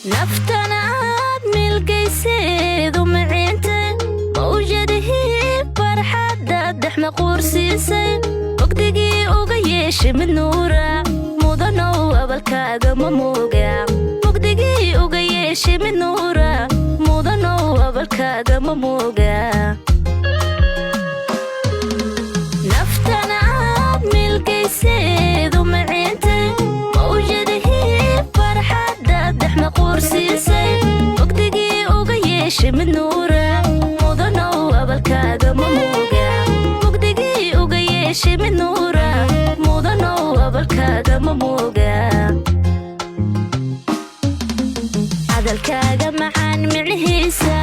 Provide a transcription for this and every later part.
نفتنا عاد ملقيسيد ومعينتين موجده فرحة دحنا قرسيسين وقدقي وقيش من نورا مودنو أبالكاغا مموغا وقدقي وقيش من نورا مودنو أبالكاغا مموغا نفتنا عاد ملقيسيد ومعينتين موجده فرحة دحنا قرسيسين وقدقي وقيش من نورا مودنو أبالكاغا مموغا وقدقي وقيش من نورا مودنو أبالكاغا مموغا hadalkaaga macaan micnihiisa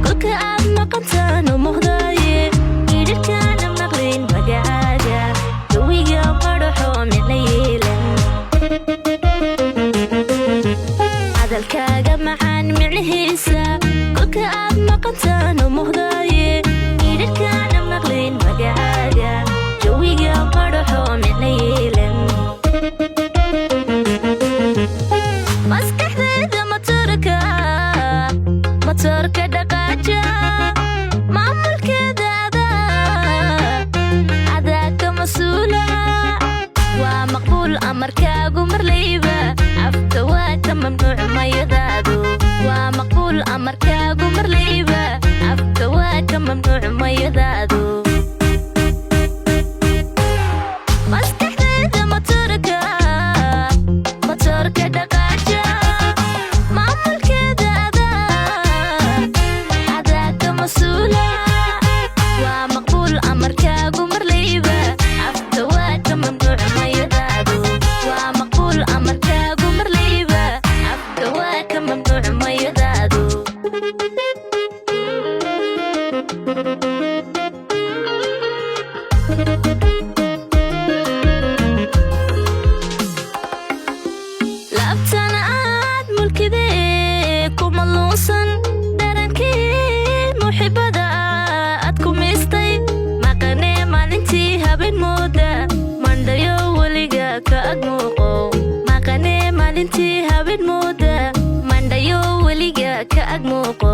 kolka aad maqantaan umuhdaye idhirkaana maqlin magacaaga jawiga madhaxo micna yeelan hadalkaaga macaan micnihiisa kolka aad maqantaan umuhdaye idhirkaana maqlin magacaaga jawiga madhaxo micna yeelan matorka dhaqaaja maamulkeedaada adaa ka mas-uula waa maqbuul amarkaagu marlayba afka waa ka mamnuuc mayadaadu waa maqbuul amarkaagu marlayba afka waa ka mamnuuc mayadaadu maskaxdeeda matorka dhaqaaja laabtana aad mulkidee kuma luusan dharankii muxibada aad ku miistay maqanee maalintii habeen mooda mandhayo weliga ka ag muuqo maqanee maalintii habeen mooda mandhayo weliga ka ag muuqo